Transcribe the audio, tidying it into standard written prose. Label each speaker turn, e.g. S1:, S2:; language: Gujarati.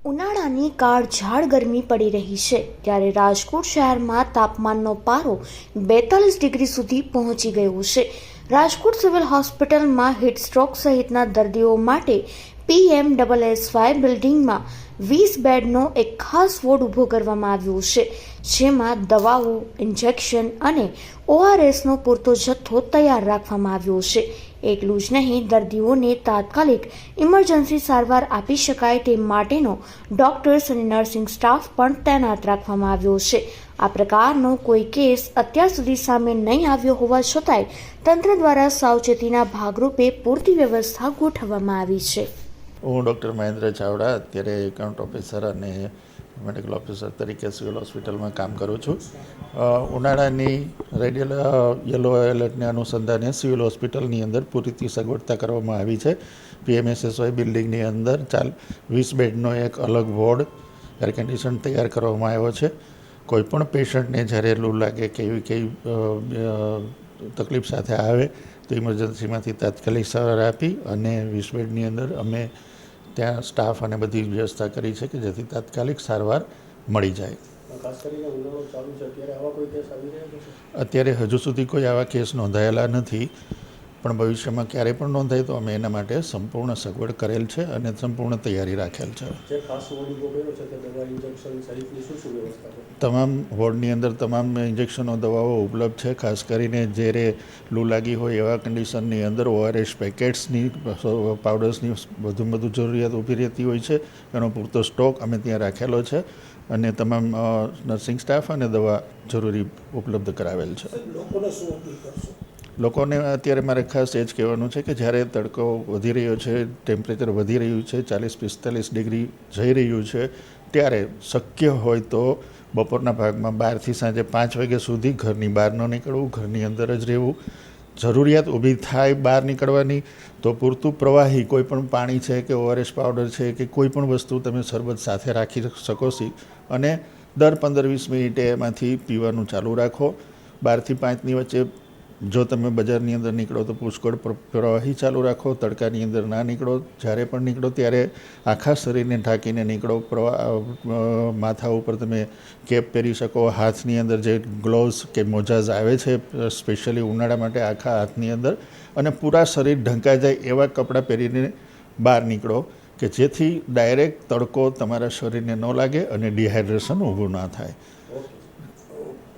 S1: ઉનાળાની કાળઝાળ ગરમી પડી રહી છે ત્યારે રાજકોટ શહેરમાં તાપમાનનો પારો 42 ડિગ્રી સુધી પહોંચી ગયો છે। રાજકોટ સિવિલ હોસ્પિટલમાં હીટ સ્ટ્રોક સહિતના દર્દીઓ માટે PMSSY બિલ્ડિંગમાં 20 બેડનો એક ખાસ વોર્ડ ઊભો કરવામાં આવ્યો છે, જેમાં દવાઓ, ઇન્જેક્શન અને ORSનો પૂરતો જથ્થો તૈયાર રાખવામાં આવ્યો છે। એટલું જ નહીં, દર્દીઓને તાત્કાલિક ઇમરજન્સી સારવાર આપી શકાય તે માટેનો ડોક્ટર્સ અને નર્સિંગ સ્ટાફ પણ તૈનાત રાખવામાં આવ્યો છે। આ પ્રકારનો કોઈ કેસ અત્યાર સુધી સામે નહીં આવ્યો હોવા છતાંય તંત્ર દ્વારા સાવચેતીના ભાગરૂપે પૂરતી વ્યવસ્થા ગોઠવવામાં આવી છે।
S2: હું ડૉક્ટર મહેન્દ્ર ચાવડા અત્યારે એકાઉન્ટ ઓફિસર અને મેડિકલ ઓફિસર તરીકે સિવિલ હોસ્પિટલમાં કામ કરું છું। ઉનાળાની યલો એલર્ટને અનુસંધાને સિવિલ હોસ્પિટલની અંદર પૂરતી સગવડતા કરવામાં આવી છે। PMSSY બિલ્ડિંગની અંદર 20 બેડનો એક અલગ વોર્ડ એર કન્ડિશન તૈયાર કરવામાં આવ્યો છે। કોઈપણ પેશન્ટને જ્યારે લૂ લાગે કે એવી કંઈ તકલીફ સાથે આવે તો ઇમરજન્સીમાંથી તાત્કાલિક સારવાર આપી અને 20 બેડની અંદર અમે ત્યાં સ્ટાફ અને બધી વ્યવસ્થા કરી છે કે જેથી તાત્કાલિક સારવાર મળી જાય। અત્યારે હજુ સુધી કોઈ આવા કેસ નોંધાયેલા નથી, પણ ભવિષ્યમાં ક્યારેય પણ નોંધાય તો અમે એના માટે સંપૂર્ણ સગવડ કરેલ છે અને સંપૂર્ણ તૈયારી રાખેલ છે। તમામ વોર્ડની અંદર તમામ ઇન્જેક્શનો, દવાઓ ઉપલબ્ધ છે। ખાસ કરીને જ્યારે લૂ લાગી હોય એવા કન્ડિશનની અંદર ORS પેકેટ્સની, પાવડર્સની વધુ જરૂરિયાત ઊભી રહેતી હોય છે। એનો પૂરતો સ્ટોક અમે ત્યાં રાખેલો છે અને તમામ નર્સિંગ સ્ટાફ અને દવા જરૂરી ઉપલબ્ધ કરાવેલ છે। લોકોને અત્યારે મારે ખાસ એ જ કહેવાનું છે કે જ્યારે તડકો વધી રહ્યો છે, ટેમ્પરેચર વધી રહ્યું છે, 40-45 ડિગ્રી જઈ રહ્યું છે, ત્યારે શક્ય હોય તો બપોરના ભાગમાં 12 થી સાંજે 5 વાગ્યા સુધી ઘરની બહાર ન નીકળવું, ઘરની અંદર જ રહેવું। જરૂરિયાત ઊભી થાય બહાર નીકળવાની તો પૂરતું પ્રવાહી કોઈ પણ પાણી છે કે ORS પાવડર છે કે કોઈ પણ વસ્તુ તમે શરબત સાથે રાખી શકો છો અને દર 15-20 મિનિટે એમાંથી પીવાનું ચાલુ રાખો। 12 થી 5ની વચ્ચે જો તમે બજારની અંદર નીકળો તો પુષ્કળ પ્રવાહી ચાલુ રાખો, તડકાની અંદર ના નીકળો। જ્યારે પણ નીકળો ત્યારે આખા શરીરને ઢાંકીને નીકળો। માથા ઉપર તમે કેપ પહેરી શકો, હાથની અંદર જે ગ્લોવ્સ કે મોજાઝ આવે છે સ્પેશિયલી ઉનાળા માટે આખા હાથની અંદર, અને પૂરા શરીર ઢંકાઈ જાય એવા કપડાં પહેરીને બહાર નીકળો કે જેથી ડાયરેક્ટ તડકો તમારા શરીરને ન લાગે અને ડિહાઇડ્રેશન ઊભું ના થાય।